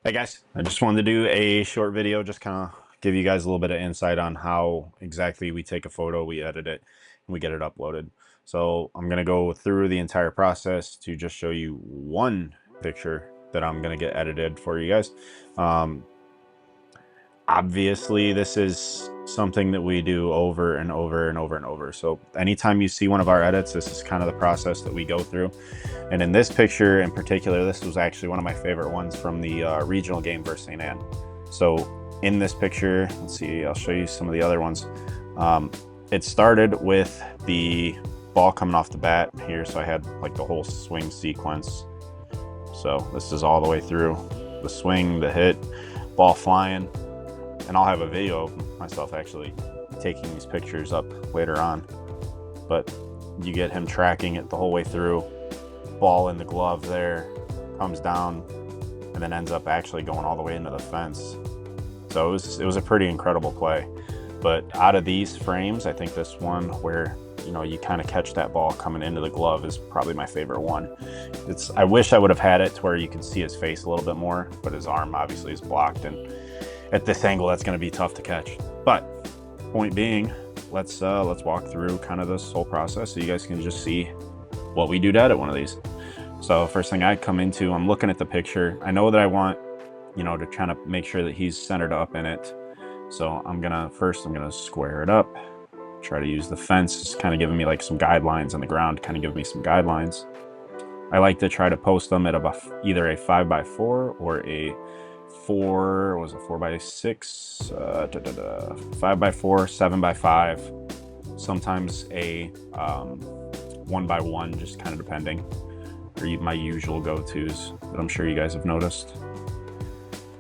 Hey guys, I just wanted to do a short video, just kind of give you guys a little bit of insight on how exactly we take a photo, we edit it, and we get it uploaded. So I'm going to go through the entire process to just show you one picture that I'm going to get edited for you guys. Obviously, this is something that we do over and over and over and over. So anytime you see one of our edits, this is kind of the process that we go through. And in this picture in particular, this was actually one of my favorite ones from the regional game versus St. Anne. So in this picture, let's see, I'll show you some of the other ones. It started with the ball coming off the bat here. So I had like the whole swing sequence. So this is all the way through the swing, the hit, ball flying. And I'll have a video of myself actually taking these pictures up later on. But you get him tracking it the whole way through. Ball in the glove there, comes down, and then ends up actually going all the way into the fence. So it was a pretty incredible play. But out of these frames, I think this one where you kind of catch that ball coming into the glove is probably my favorite one. I wish I would have had it to where you can see his face a little bit more, but his arm obviously is blocked, and at this angle that's going to be tough to catch. But point being, let's walk through kind of this whole process so you guys can just see what we do to edit one of these. So first thing I come into, I'm looking at the picture. I know that I want to try to make sure that he's centered up in it. So I'm gonna square it up, try to use the fence. It's kind of giving me like some guidelines on the ground, kind of give me some guidelines. I like to try to post them at either a 5x4 or a 4x6, 5x4, 7x5, sometimes a 1x1, just kind of depending, or my usual go-tos that I'm sure you guys have noticed.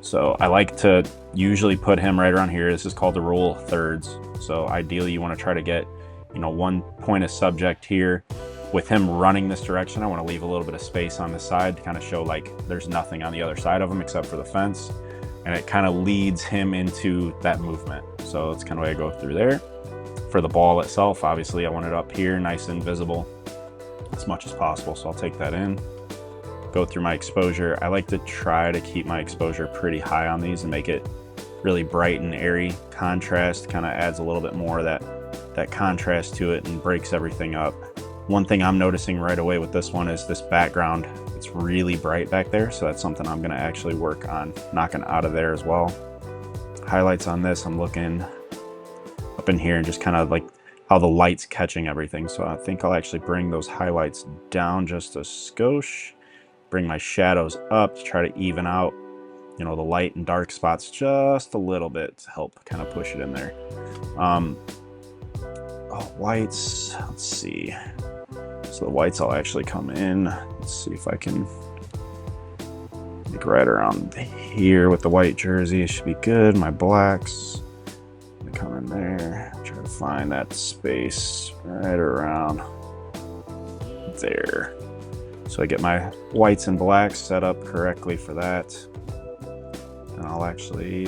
So I like to usually put him right around here. This is called the rule of thirds. So ideally you want to try to get, one point of subject here. With him running this direction, I want to leave a little bit of space on the side to kind of show like there's nothing on the other side of him except for the fence. And it kind of leads him into that movement. So it's kind of the way I go through there. For the ball itself, obviously I want it up here, nice and visible as much as possible. So I'll take that in, go through my exposure. I like to try to keep my exposure pretty high on these and make it really bright and airy. Contrast kind of adds a little bit more of that contrast to it and breaks everything up. One thing I'm noticing right away with this one is this background. It's really bright back there, so that's something I'm going to actually work on knocking out of there as well. Highlights on this, I'm looking up in here and just kind of like how the light's catching everything. So I think I'll actually bring those highlights down just a skosh, bring my shadows up to try to even out, the light and dark spots just a little bit to help kind of push it in there. Whites, let's see. So the whites I'll actually come in. Let's see if I can like right around here with the white jersey. It should be good. My blacks, I come in there, try to find that space right around there. So I get my whites and blacks set up correctly for that. And I'll actually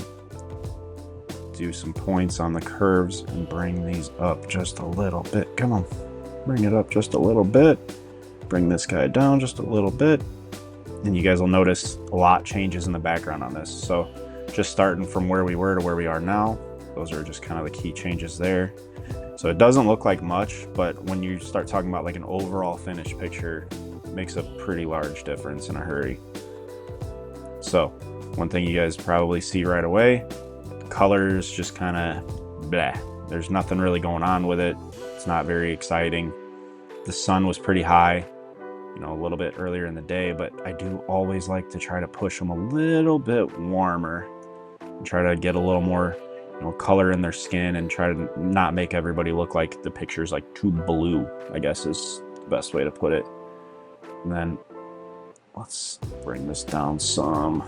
do some points on the curves and bring these up just a little bit. Come on, bring it up just a little bit. Bring this guy down just a little bit. And you guys will notice a lot changes in the background on this. So just starting from where we were to where we are now, those are just kind of the key changes there. So it doesn't look like much, but when you start talking about like an overall finished picture, it makes a pretty large difference in a hurry. So one thing you guys probably see right away, colors just kind of blah. There's nothing really going on with it. It's not very exciting. The sun was pretty high, a little bit earlier in the day, but I do always like to try to push them a little bit warmer and try to get a little more, color in their skin and try to not make everybody look like the picture's like too blue, I guess is the best way to put it. And then let's bring this down some.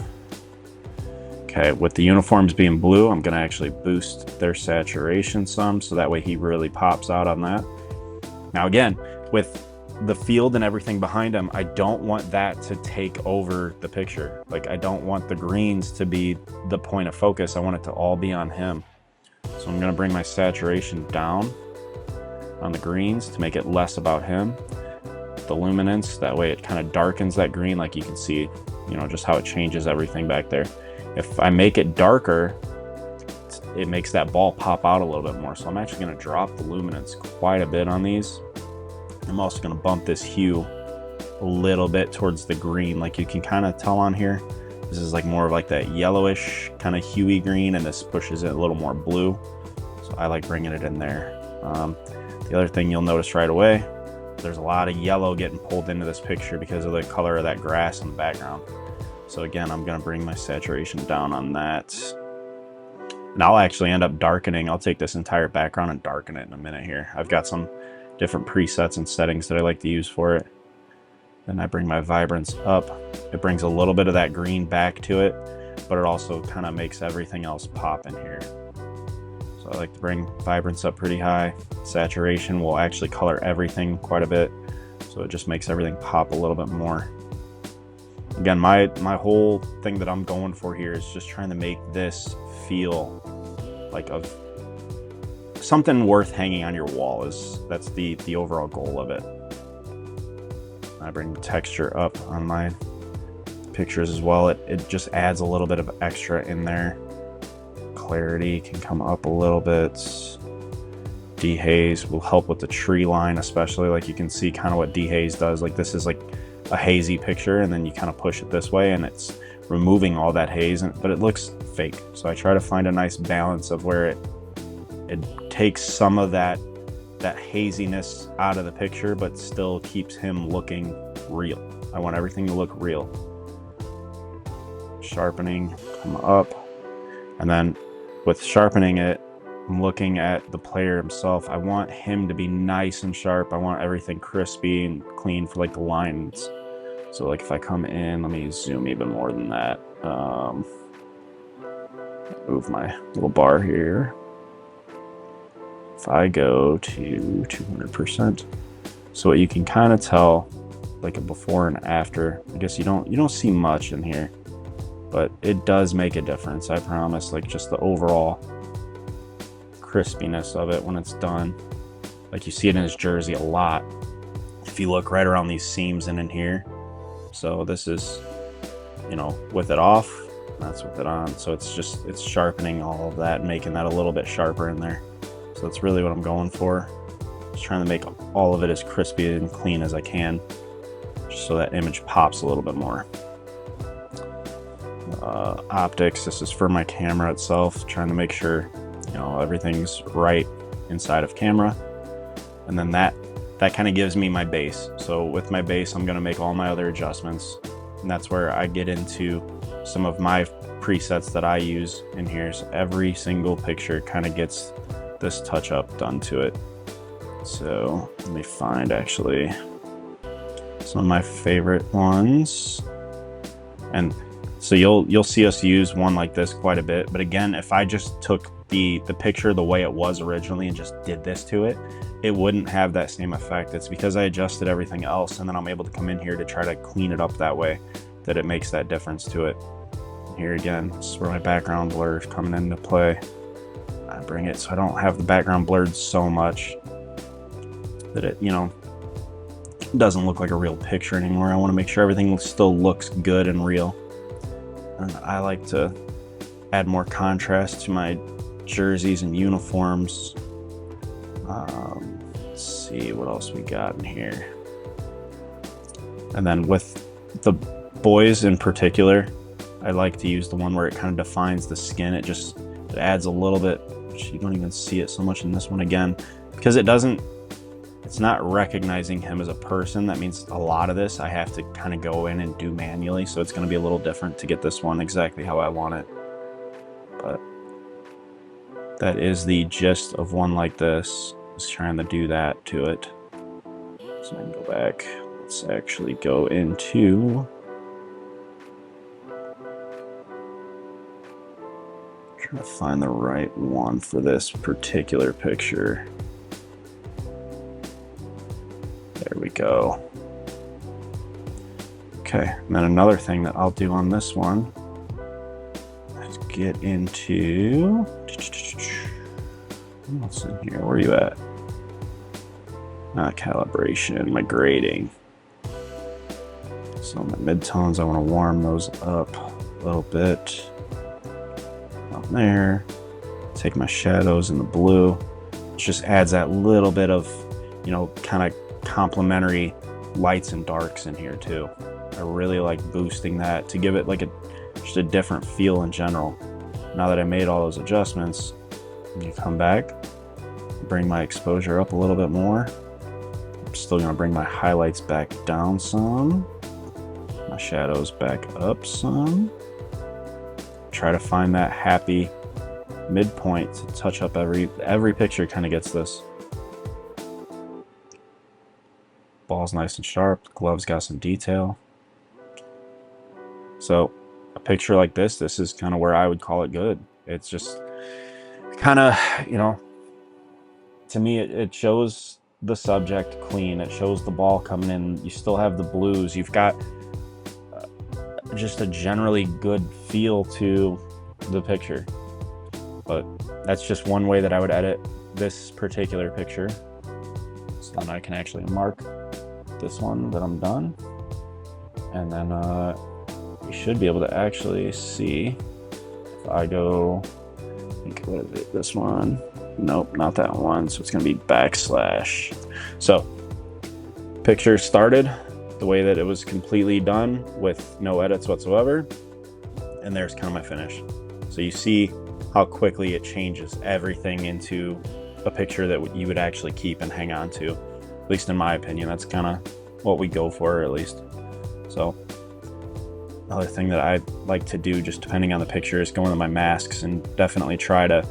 Okay, with the uniforms being blue, I'm going to actually boost their saturation some, so that way he really pops out on that. Now again, with the field and everything behind him, I don't want that to take over the picture. Like, I don't want the greens to be the point of focus. I want it to all be on him. So I'm going to bring my saturation down on the greens to make it less about him. The luminance, that way it kind of darkens that green, like you can see you know, just how it changes everything back there. If I make it darker, it makes that ball pop out a little bit more. So I'm actually going to drop the luminance quite a bit on these. I'm also going to bump this hue a little bit towards the green, like you can kind of tell on here. This is like more of like that yellowish kind of huey green, and this pushes it a little more blue. So I like bringing it in there. The other thing you'll notice right away, there's a lot of yellow getting pulled into this picture because of the color of that grass in the background. So again, I'm going to bring my saturation down on that. And I'll actually end up darkening. I'll take this entire background and darken it in a minute here. I've got some different presets and settings that I like to use for it. Then I bring my vibrance up. It brings a little bit of that green back to it, but it also kind of makes everything else pop in here. So I like to bring vibrance up pretty high. Saturation will actually color everything quite a bit, so it just makes everything pop a little bit more. Again, my whole thing that I'm going for here is just trying to make this feel like of something worth hanging on your wall. That's the overall goal of it. I bring the texture up on my pictures as well. It just adds a little bit of extra in there. Clarity can come up a little bit. Dehaze will help with the tree line, especially. Like you can see kind of what dehaze does. Like this is like a hazy picture, and then you kind of push it this way and it's removing all that haze, but it looks fake. So I try to find a nice balance of where it takes some of that haziness out of the picture, but still keeps him looking real. I want everything to look real. Sharpening, come up. And then with sharpening it, I'm looking at the player himself. I want him to be nice and sharp. I want everything crispy and clean for like the lines. So like if I come in, let me zoom even more than that. Move my little bar here. If I go to 200%, so what you can kind of tell, like a before and after. I guess you don't see much in here, but it does make a difference. I promise. Like just the overall crispiness of it when it's done. Like you see it in his jersey a lot. If you look right around these seams and in here. So this is, you know, with it off, that's with it on. So it's sharpening all of that and making that a little bit sharper in there. So that's really what I'm going for. Just trying to make all of it as crispy and clean as I can, just so that image pops a little bit more. Optics, this is for my camera itself, trying to make sure, you know, everything's right inside of camera. And then that kind of gives me my base. So with my base, I'm going to make all my other adjustments. And that's where I get into some of my presets that I use in here. So every single picture kind of gets this touch up done to it. So let me find actually some of my favorite ones. And so you'll see us use one like this quite a bit. But again, if I just took the picture the way it was originally and just did this to it, it wouldn't have that same effect. It's because I adjusted everything else, and then I'm able to come in here to try to clean it up that way, that it makes that difference to it. Here again, this is where my background blur is coming into play. I bring it so I don't have the background blurred so much that it, you know, doesn't look like a real picture anymore. I want to make sure everything still looks good and real. And I like to add more contrast to my jerseys and uniforms. Let's see what else we got in here. And then with the boys in particular, I like to use the one where it kind of defines the skin. It adds a little bit. You don't even see it so much in this one again, because it's not recognizing him as a person. That means a lot of this I have to kind of go in and do manually. So it's going to be a little different to get this one exactly how I want it. But that is the gist of one like this. Just trying to do that to it. So I can go back. Let's actually go into, trying to find the right one for this particular picture. There we go. Okay, and then another thing that I'll do on this one is get into, what's in here? Where are you at? Calibration, my grading. So my mid-tones, I want to warm those up a little bit. Down there. Take my shadows in the blue. It just adds that little bit of, you know, kind of complementary lights and darks in here too. I really like boosting that to give it like just a different feel in general. Now that I made all those adjustments, you come back, bring my exposure up a little bit more. I'm still gonna bring my highlights back down some, my shadows back up some. Try to find that happy midpoint to touch up every picture. Kind of gets this. Ball's nice and sharp. The glove's got some detail. So a picture like this is kind of where I would call it good. It's just kind of, you know, to me it shows the subject clean. It shows the ball coming in. You still have the blues. You've got just a generally good feel to the picture. But that's just one way that I would edit this particular picture. So then I can actually mark this one that I'm done. And then you should be able to actually see if I go, I think, what is it, this one? Nope, not that one. So it's gonna be backslash. So picture started the way that it was completely done with no edits whatsoever. And there's kind of my finish. So you see how quickly it changes everything into a picture that you would actually keep and hang on to. At least in my opinion, that's kind of what we go for, at least. So another thing that I like to do, just depending on the picture, is go into my masks and definitely try to,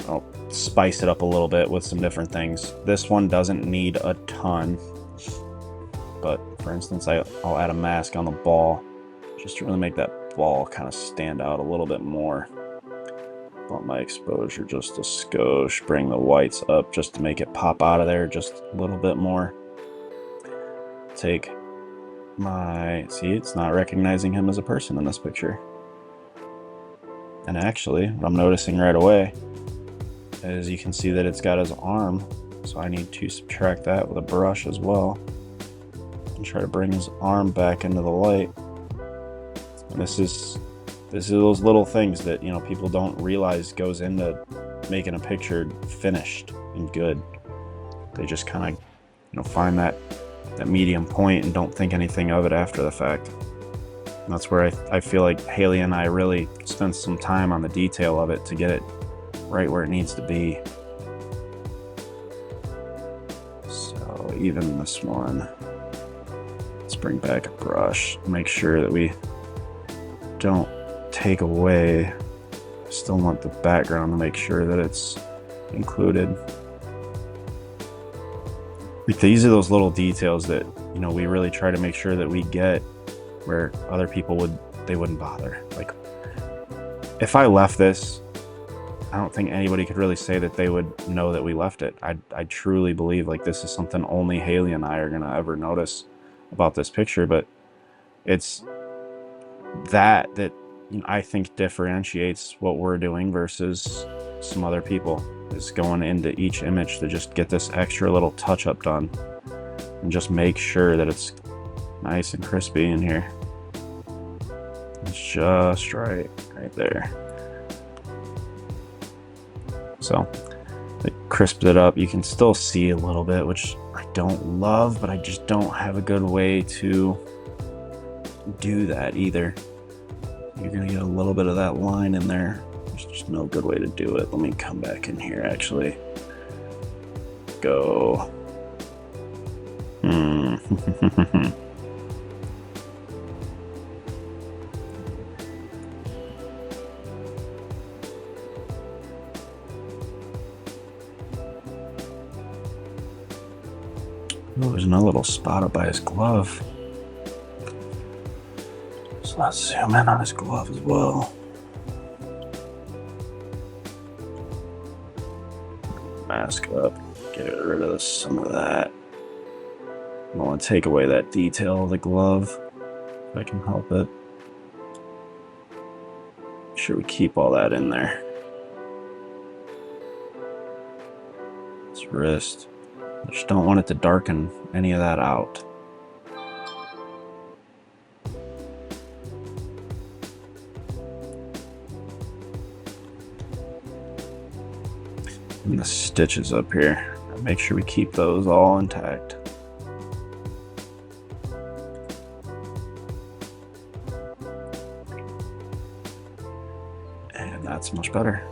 you know, spice it up a little bit with some different things. This one doesn't need a ton, but for instance, I'll add a mask on the ball just to really make that ball kind of stand out a little bit more. Bump my exposure just a skosh, bring the whites up just to make it pop out of there just a little bit more. Take my, see, it's not recognizing him as a person in this picture. And actually, what I'm noticing right away is you can see that it's got his arm, so I need to subtract that with a brush as well and try to bring his arm back into the light. And this is those little things that, you know, people don't realize goes into making a picture finished and good. They just kind of, you know, find that medium point and don't think anything of it after the fact. And that's where I feel like Haley and I really spent some time on the detail of it to get it right where it needs to be. So even this one, let's bring back a brush, make sure that we don't take away. I still want the background to make sure that it's included. Like, these are those little details that, you know, we really try to make sure that we get where other people wouldn't bother. Like, if I left this, I don't think anybody could really say that they would know that we left it. I truly believe like this is something only Haley and I are gonna ever notice about this picture, but it's that you know, I think differentiates what we're doing versus some other people, is going into each image to just get this extra little touch up done and just make sure that it's nice and crispy in here. It's just right there. So I crisped it up. You can still see a little bit, which I don't love, but I just don't have a good way to do that either. You're gonna get a little bit of that line in there. There's just no good way to do it. Let me come back in here actually. Go. Oh, there's another little spot up by his glove. So let's zoom in on his glove as well. Mask up, get rid of some of that. I want to take away that detail of the glove if I can help it. Make sure we keep all that in there. His wrist. I just don't want it to darken any of that out. And the stitches up here, make sure we keep those all intact. And that's much better.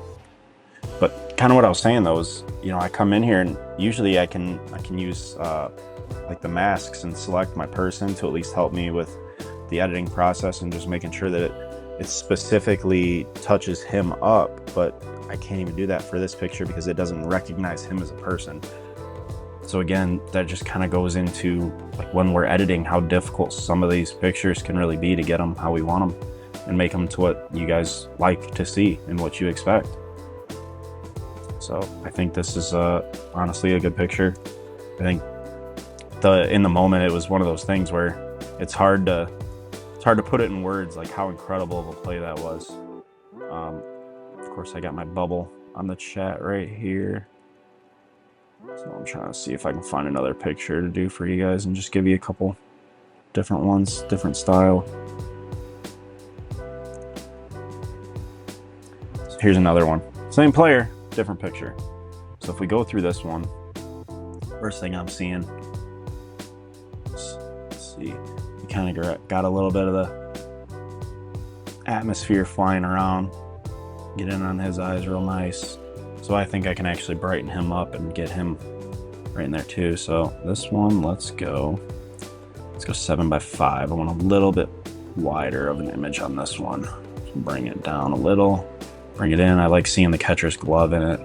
But kind of what I was saying though is, you know, I come in here and usually I can use like the masks and select my person to at least help me with the editing process and just making sure that it specifically touches him up, but I can't even do that for this picture because it doesn't recognize him as a person. So again, that just kind of goes into like when we're editing, how difficult some of these pictures can really be to get them how we want them and make them to what you guys like to see and what you expect. So I think this is honestly a good picture. I think in the moment it was one of those things where it's hard to put it in words like how incredible of a play that was. Of course I got my bubble on the chat right here. So I'm trying to see if I can find another picture to do for you guys and just give you a couple different ones, different style. So here's another one. Same player, different picture. So if we go through this one, first thing I'm seeing, let's see, you kind of got a little bit of the atmosphere flying around, get in on his eyes real nice. So I think I can actually brighten him up and get him right in there too. So this one, let's go 7x5. I want a little bit wider of an image on this one. Bring it down a little, bring it in. I like seeing the catcher's glove in it.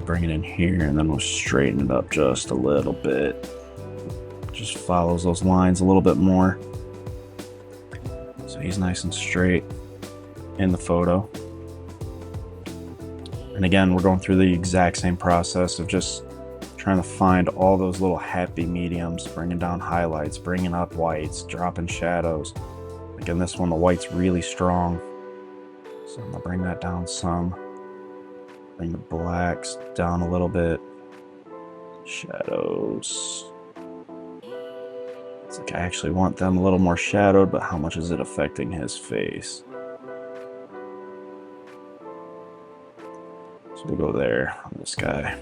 Bring it in here and then we'll straighten it up just a little bit. Just follows those lines a little bit more. So he's nice and straight in the photo. And again, we're going through the exact same process of just trying to find all those little happy mediums, bringing down highlights, bringing up whites, dropping shadows. Again, this one, the white's really strong. So I'm gonna bring that down some. Bring the blacks down a little bit. Shadows. It's like I actually want them a little more shadowed, but how much is it affecting his face? So we'll go there on this guy.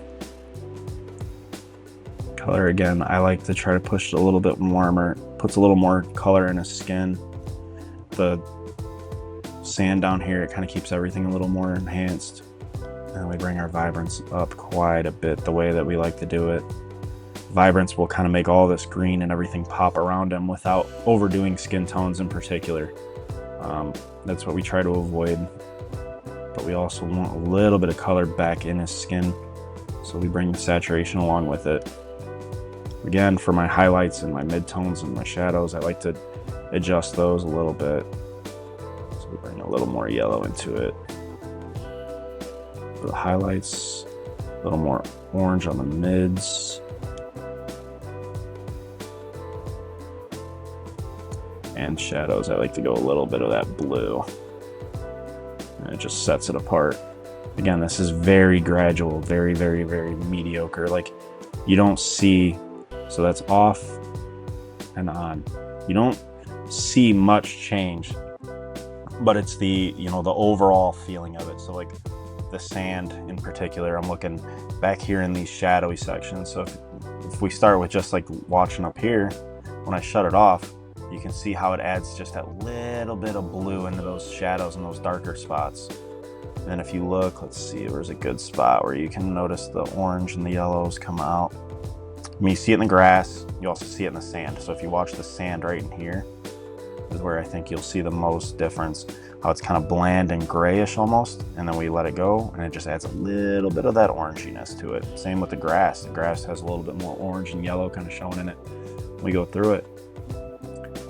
Color again, I like to try to push it a little bit warmer. Puts a little more color in his skin. The sand down here, it kind of keeps everything a little more enhanced. And we bring our vibrance up quite a bit the way that we like to do it. Vibrance will kind of make all this green and everything pop around him without overdoing skin tones in particular. That's what we try to avoid. But we also want a little bit of color back in his skin, so we bring the saturation along with it. Again, for my highlights and my midtones and my shadows, I like to adjust those a little bit. So we bring a little more yellow into it. For the highlights, a little more orange on the mids. And shadows, I like to go a little bit of that blue. And it just sets it apart. Again, this is very gradual, very, very, very mediocre. Like you don't see, so that's off and on. You don't see much change, but it's the, you know, the overall feeling of it. So like the sand in particular, I'm looking back here in these shadowy sections. So if we start with just like watching up here, when I shut it off, you can see how it adds just that little bit of blue into those shadows and those darker spots. And then if you look, let's see, where's a good spot where you can notice the orange and the yellows come out. I mean, you see it in the grass, you also see it in the sand. So if you watch the sand right in here, is where I think you'll see the most difference. How it's kind of bland and grayish almost, and then we let it go, and it just adds a little bit of that oranginess to it. Same with the grass. The grass has a little bit more orange and yellow kind of showing in it when we go through it.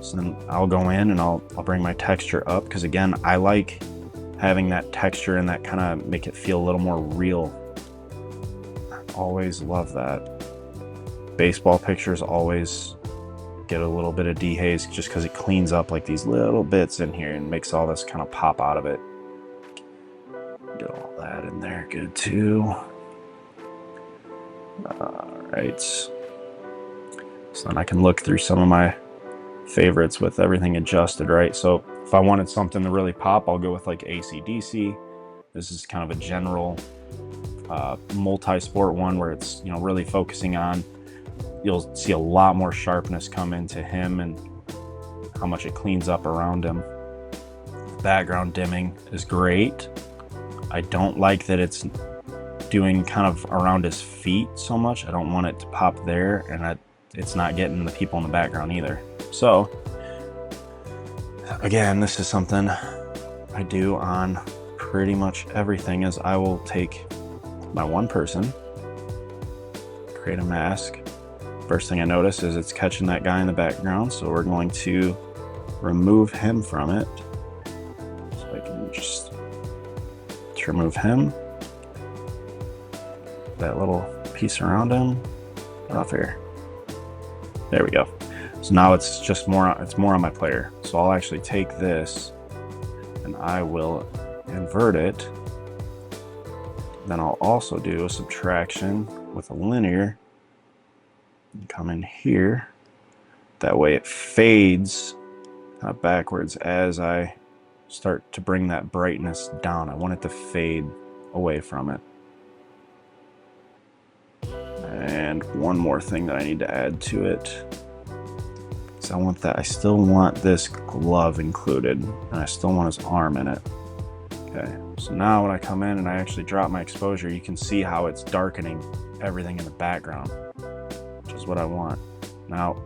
So then I'll go in and I'll bring my texture up, because again, I like having that texture and that kind of make it feel a little more real. I always love that. Baseball pictures always get a little bit of dehaze just because it cleans up like these little bits in here and makes all this kind of pop out of it. Get all that in there good too. All right. So then I can look through some of my favorites with everything adjusted, right? So if I wanted something to really pop, I'll go with like AC/DC. This is kind of a general multi-sport one where it's, you know, really focusing on, you'll see a lot more sharpness come into him and how much it cleans up around him. Background dimming is great. I don't like that it's doing kind of around his feet so much. I don't want it to pop there, and it's not getting the people in the background either. So again, this is something I do on pretty much everything, is I will take my one person, create a mask. First thing I notice is it's catching that guy in the background, so we're going to remove him from it. So I can just remove him. That little piece around him, off here. There we go. So now it's just more on my player. So I'll actually take this and I will invert it. Then I'll also do a subtraction with a linear and come in here. That way it fades kind of backwards as I start to bring that brightness down. I want it to fade away from it. And one more thing that I need to add to it is I still want this glove included, and I still want his arm in it. Okay, so now when I come in and I actually drop my exposure, you can see how it's darkening everything in the background, which is what I want. Now,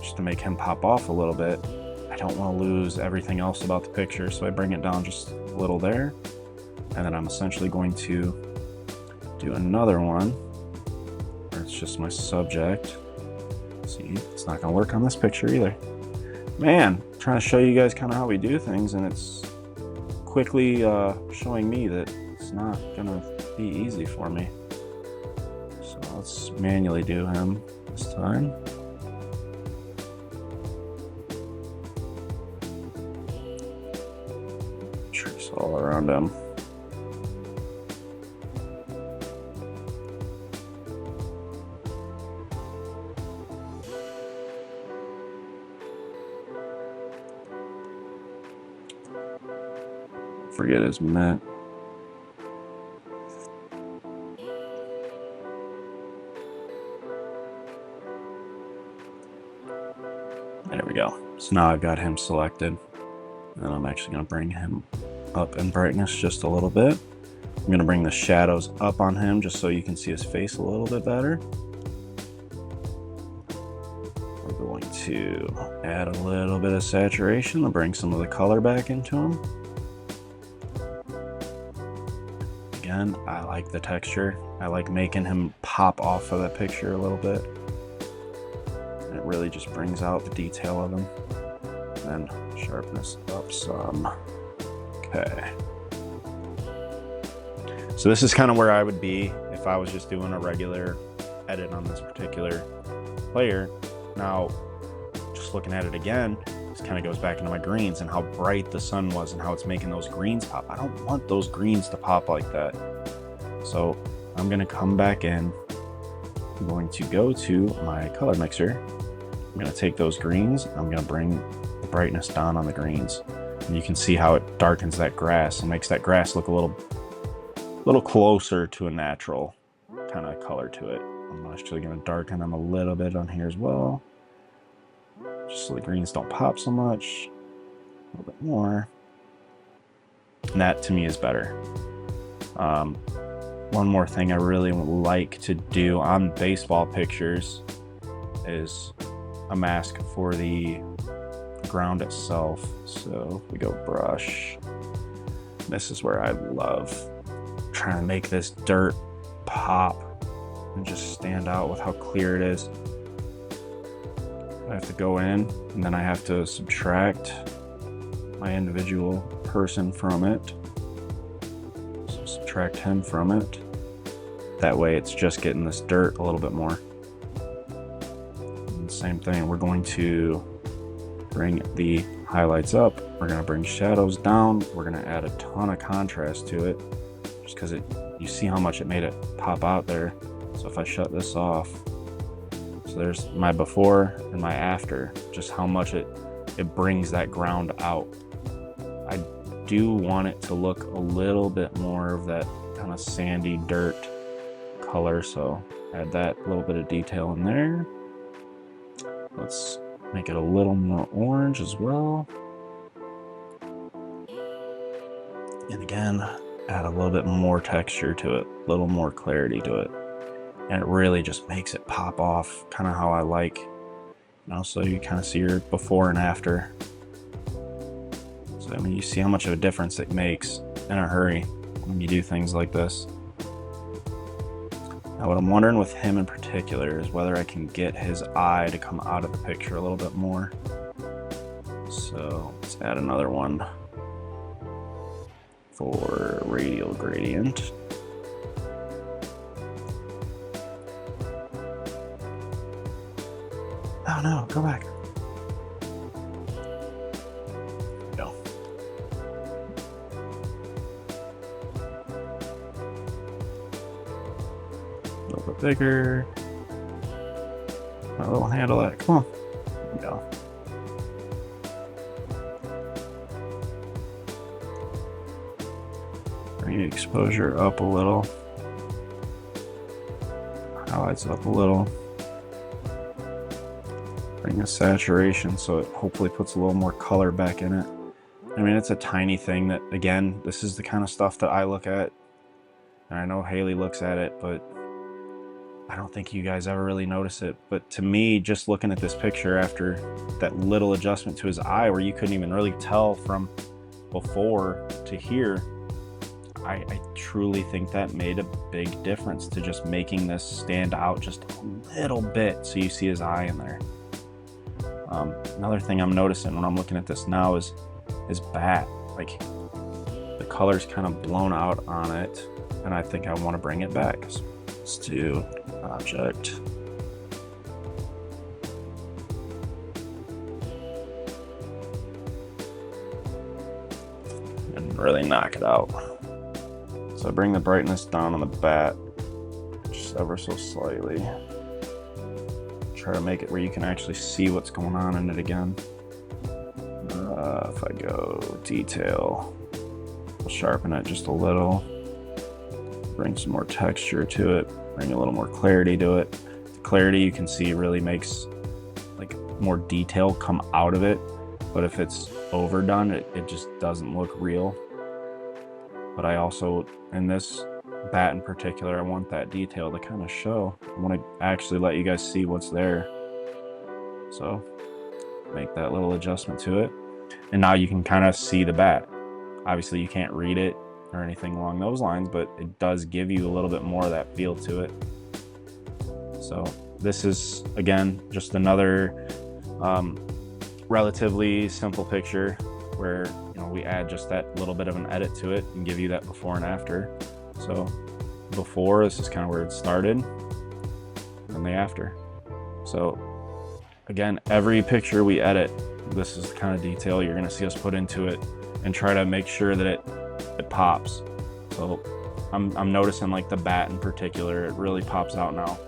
just to make him pop off a little bit, I don't want to lose everything else about the picture, so I bring it down just a little there, and then I'm essentially going to do another one where it's just my subject. See, it's not going to work on this picture either. Man, I'm trying to show you guys kind of how we do things, and it's quickly showing me that it's not going to be easy for me. So let's manually do him this time. Trace all around him. Forget his mitt. There we go. So now I've got him selected, and I'm actually going to bring him up in brightness just a little bit. I'm going to bring the shadows up on him just so you can see his face a little bit better. We're going to add a little bit of saturation to bring some of the color back into him. Again, I like the texture. I like making him pop off of that picture a little bit. And it really just brings out the detail of him. And sharpness up some. Okay. So this is kind of where I would be if I was just doing a regular edit on this particular player. Now, just looking at it again, this kind of goes back into my greens and how bright the sun was and how it's making those greens pop. I don't want those greens to pop like that. So I'm going to come back in. I'm going to go to my color mixer. I'm going to take those greens. I'm going to bring the brightness down on the greens. And you can see how it darkens that grass and makes that grass look a little closer to a natural kind of color to it. I'm actually going to darken them a little bit on here as well, just so the greens don't pop so much. A little bit more. And that to me is better. One more thing I really like to do on baseball pictures is a mask for the ground itself. So we go brush. This is where I love trying to make this dirt pop and just stand out with how clear it is. I have to go in and then I have to subtract my individual person from it. So subtract him from it. That way it's just getting this dirt a little bit more. And same thing, we're going to bring the highlights up. We're going to bring shadows down. We're going to add a ton of contrast to it just because you see how much it made it pop out there. So if I shut this off, so there's my before and my after, just how much it brings that ground out. I do want it to look a little bit more of that kind of sandy dirt color, so add that little bit of detail in there. Let's make it a little more orange as well. And again, add a little bit more texture to it, a little more clarity to it. And it really just makes it pop off, kind of how I like. And also you kind of see your before and after. So I mean, you see how much of a difference it makes in a hurry when you do things like this. Now what I'm wondering with him in particular is whether I can get his eye to come out of the picture a little bit more. So let's add another one for radial gradient. Oh no, go back. Go. A little bit bigger. A little handle that. Come on. There we go. Bring the exposure up a little. Highlights up a little. Bring the saturation so it hopefully puts a little more color back in it. I mean, it's a tiny thing that, again, this is the kind of stuff that I look at, and I know Haley looks at it, but I don't think you guys ever really notice it. But to me, just looking at this picture after that little adjustment to his eye where you couldn't even really tell from before to here, I truly think that made a big difference to just making this stand out just a little bit so you see his eye in there. Another thing I'm noticing when I'm looking at this now is his bat. Like, the color's kind of blown out on it, and I think I want to bring it back. So let's do object. And really knock it out. So I bring the brightness down on the bat just ever so slightly. Try to make it where you can actually see what's going on in it again. If I go detail, we'll sharpen it just a little, bring some more texture to it, bring a little more clarity to it. The clarity you can see really makes like more detail come out of it, but if it's overdone, it just doesn't look real. But I also, in this bat in particular, I want that detail to kind of show. I want to actually let you guys see what's there. So make that little adjustment to it. And now you can kind of see the bat. Obviously you can't read it or anything along those lines, but it does give you a little bit more of that feel to it. So this is, again, just another relatively simple picture where, you know, we add just that little bit of an edit to it and give you that before and after. So before, this is kind of where it started, and the after. So again, every picture we edit, this is the kind of detail you're going to see us put into it and try to make sure that it pops. So I'm noticing like the bat in particular, it really pops out now.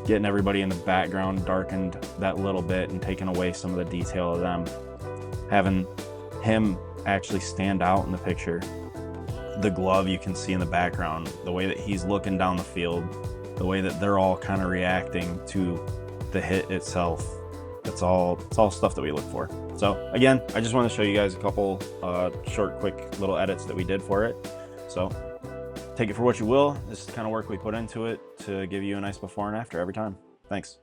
Getting everybody in the background darkened that little bit and taking away some of the detail of them. Having him actually stand out in the picture. The glove you can see in the background, the way that he's looking down the field, the way that they're all kind of reacting to the hit itself. It's all stuff that we look for. So again, I just want to show you guys a couple short, quick little edits that we did for it. So take it for what you will. This is the kind of work we put into it to give you a nice before and after every time. Thanks.